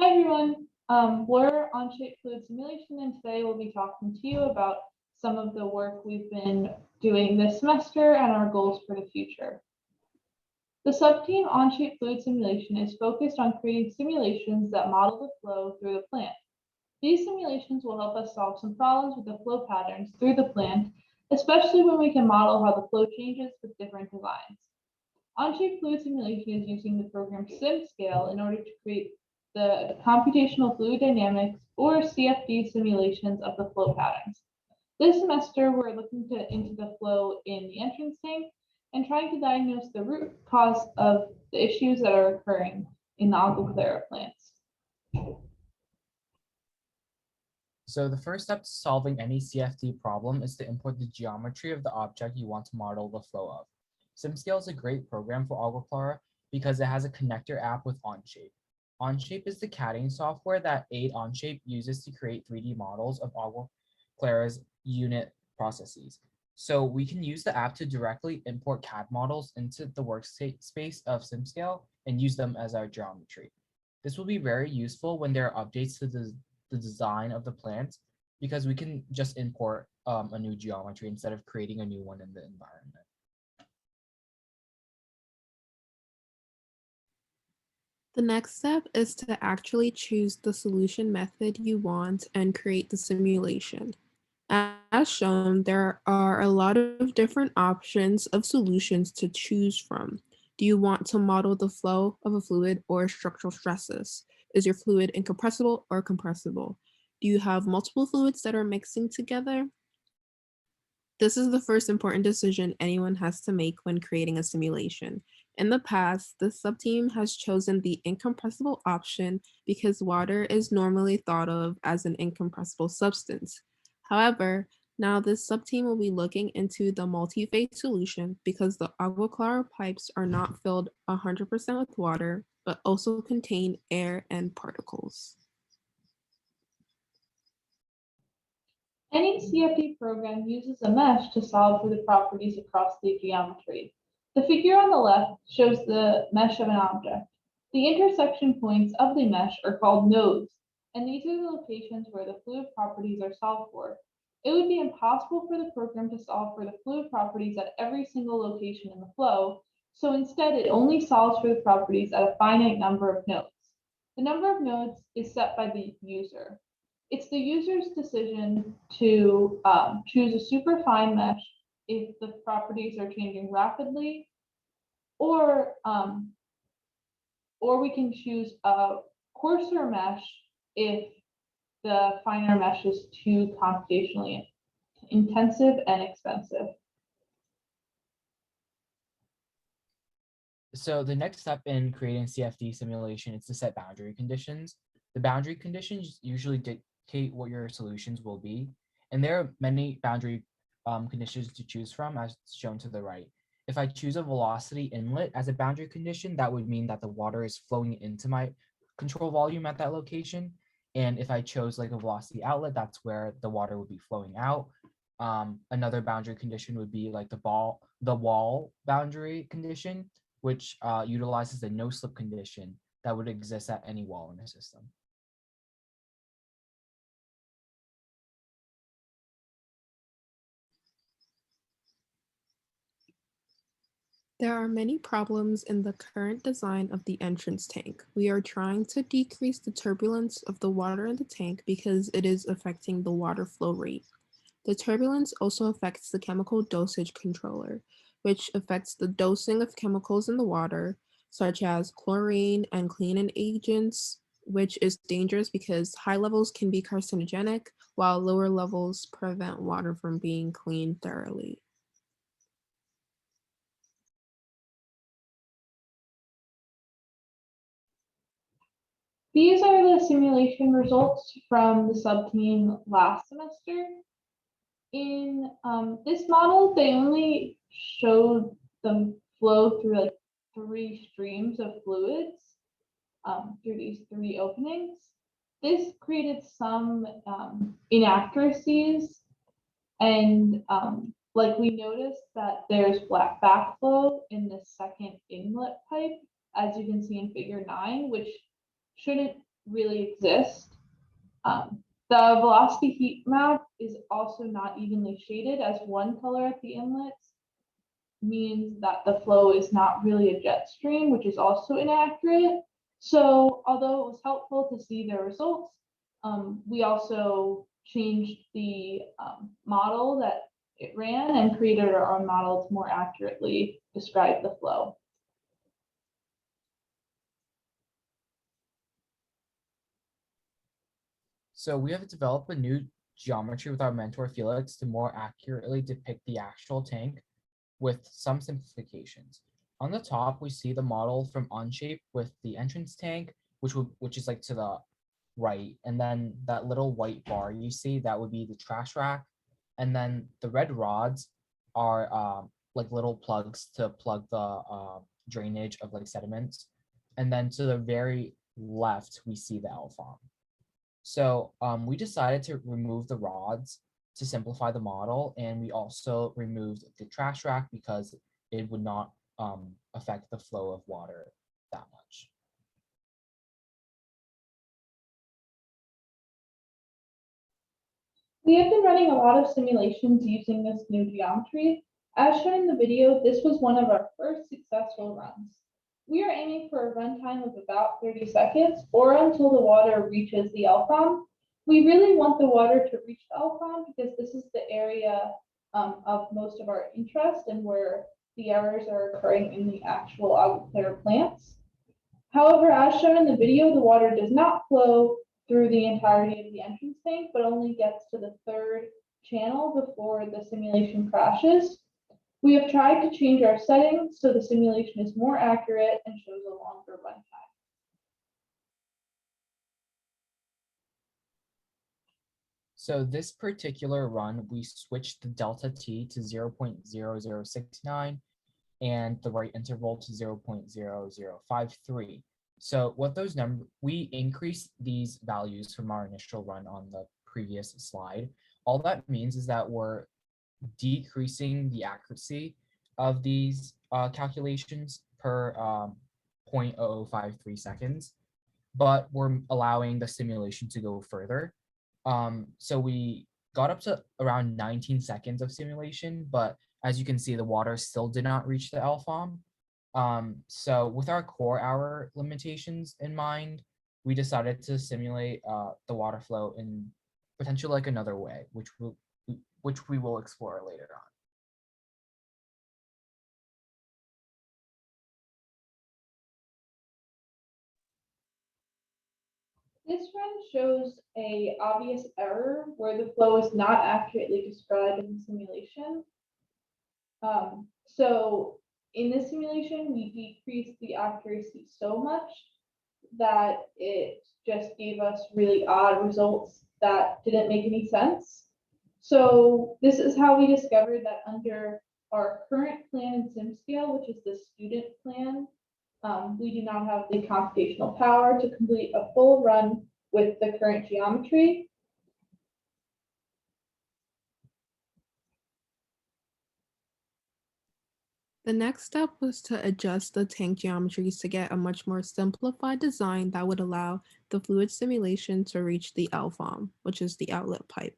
Hi everyone, we're Onshape Fluid Simulation, and today we'll be talking to you about some of the work we've been doing this semester and our goals for the future. The subteam Onshape Fluid Simulation is focused on creating simulations that model the flow through the plant. These simulations will help us solve some problems with the flow patterns through the plant, especially when we can model how the flow changes with different designs. Onshape Fluid Simulation is using the program SimScale in order to create the computational fluid dynamics or CFD simulations of the flow patterns. This semester, we're looking into the flow in the entrance tank and trying to diagnose the root cause of the issues that are occurring in the Agua Clara plants. So the first step to solving any CFD problem is to import the geometry of the object you want to model the flow of. SimScale is a great program for Agua Clara because it has a connector app with Onshape. Onshape is the CADing software that Aid Onshape uses to create 3D models of Agua Clara's unit processes. So we can use the app to directly import CAD models into the workspace of SimScale and use them as our geometry. This will be very useful when there are updates to the design of the plant because we can just import a new geometry instead of creating a new one in the environment. The next step is to actually choose the solution method you want and create the simulation. As shown, there are a lot of different options of solutions to choose from. Do you want to model the flow of a fluid or structural stresses? Is your fluid incompressible or compressible? Do you have multiple fluids that are mixing together? This is the first important decision anyone has to make when creating a simulation. In the past, the subteam has chosen the incompressible option because water is normally thought of as an incompressible substance. However, now this subteam will be looking into the multi-phase solution because the Agua Clara pipes are not filled 100% with water, but also contain air and particles. Any CFD program uses a mesh to solve for the properties across the geometry. The figure on the left shows the mesh of an object. The intersection points of the mesh are called nodes, and these are the locations where the fluid properties are solved for. It would be impossible for the program to solve for the fluid properties at every single location in the flow, so instead it only solves for the properties at a finite number of nodes. The number of nodes is set by the user. It's the user's decision to choose a superfine mesh if the properties are changing rapidly, or we can choose a coarser mesh if the finer mesh is too computationally intensive and expensive. So the next step in creating CFD simulation is to set boundary conditions. The boundary conditions usually dictate what your solutions will be, and there are many boundary conditions to choose from as shown to the right. If I choose a velocity inlet as a boundary condition, that would mean that the water is flowing into my control volume at that location. And if I chose like a velocity outlet, that's where the water would be flowing out. Another boundary condition would be like the wall boundary condition, which utilizes the no-slip condition that would exist at any wall in a system. There are many problems in the current design of the entrance tank. We are trying to decrease the turbulence of the water in the tank because it is affecting the water flow rate. The turbulence also affects the chemical dosage controller, which affects the dosing of chemicals in the water, such as chlorine and cleaning agents, which is dangerous because high levels can be carcinogenic, while lower levels prevent water from being cleaned thoroughly. These are the simulation results from the subteam last semester. In this model, they only showed the flow through like 3 streams of fluids through these 3 openings. This created some inaccuracies, and like we noticed that there's black backflow in the second inlet pipe, as you can see in figure 9, which shouldn't really exist. The velocity heat map is also not evenly shaded, as one color at the inlets means that the flow is not really a jet stream, which is also inaccurate. So although it was helpful to see the results, we also changed the model that it ran and created our own model to more accurately describe the flow. So we have developed a new geometry with our mentor Felix to more accurately depict the actual tank with some simplifications. On the top, we see the model from Onshape with the entrance tank, which is like to the right, and then that little white bar you see, that would be the trash rack, and then the red rods are like little plugs to plug the drainage of like sediments, and then to the very left we see the L farm. So we decided to remove the rods to simplify the model, and we also removed the trash rack because it would not affect the flow of water that much. We have been running a lot of simulations using this new geometry. As shown in the video, this was one of our first successful runs. We are aiming for a runtime of about 30 seconds or until the water reaches the LFOM. We really want the water to reach the LFOM because this is the area of most of our interest and where the errors are occurring in the actual aquifer plants. However, as shown in the video, the water does not flow through the entirety of the entrance tank, but only gets to the third channel before the simulation crashes. We have tried to change our settings so the simulation is more accurate and shows a longer runtime. So this particular run, we switched the delta t to 0.0069 and the right interval to 0.0053. So what those numbers, we increased these values from our initial run on the previous slide. All that means is that we're decreasing the accuracy of these calculations per 0.0053 seconds, but we're allowing the simulation to go further. So we got up to around 19 seconds of simulation, but as you can see, the water still did not reach the LFOM. So with our core hour limitations in mind, we decided to simulate the water flow in potentially like another way, which we will explore later on. This run shows an obvious error where the flow is not accurately described in the simulation. So in this simulation, we decreased the accuracy so much that it just gave us really odd results that didn't make any sense. So this is how we discovered that under our current plan in SimScale, which is the student plan, we do not have the computational power to complete a full run with the current geometry. The next step was to adjust the tank geometries to get a much more simplified design that would allow the fluid simulation to reach the LFOM, which is the outlet pipe.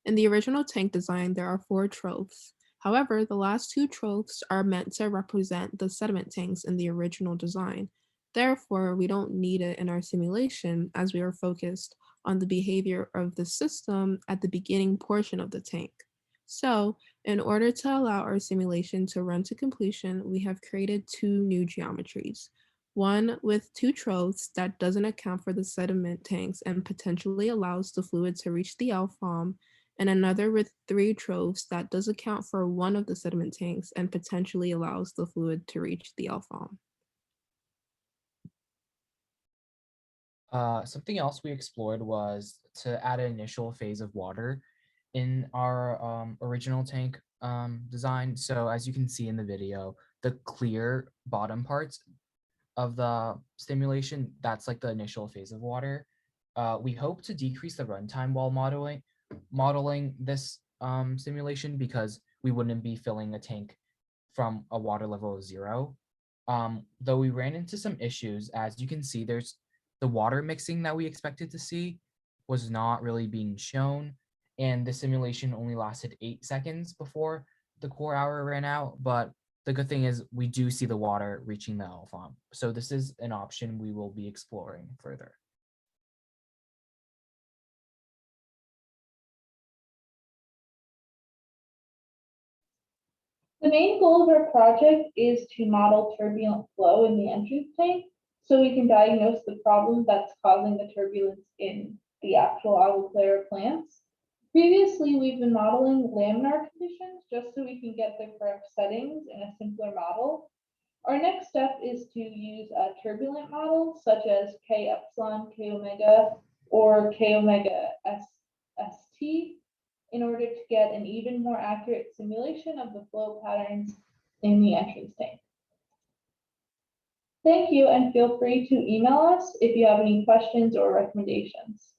In the original tank design, there are 4 troughs. However, the last 2 troughs are meant to represent the sediment tanks in the original design. Therefore, we don't need it in our simulation as we are focused on the behavior of the system at the beginning portion of the tank. So, in order to allow our simulation to run to completion, we have created 2 new geometries. One with 2 troughs that doesn't account for the sediment tanks and potentially allows the fluid to reach the LFOM, and another with 3 troughs that does account for one of the sediment tanks and potentially allows the fluid to reach the LFOM. Something else we explored was to add an initial phase of water in our original tank design. So as you can see in the video, the clear bottom parts of the stimulation, that's like the initial phase of water. We hope to decrease the runtime while modeling this simulation because we wouldn't be filling a tank from a water level of 0. Though we ran into some issues, as you can see, there's the water mixing that we expected to see was not really being shown. And the simulation only lasted 8 seconds before the core hour ran out. But the good thing is we do see the water reaching the L-FOM. So this is an option we will be exploring further. The main goal of our project is to model turbulent flow in the entrance tank so we can diagnose the problem that's causing the turbulence in the actual Agua Clara plants. Previously, we've been modeling laminar conditions just so we can get the correct settings in a simpler model. Our next step is to use a turbulent model such as K epsilon, K omega, or K omega ST in order to get an even more accurate simulation of the flow patterns in the entrance tank. Thank you, and feel free to email us if you have any questions or recommendations.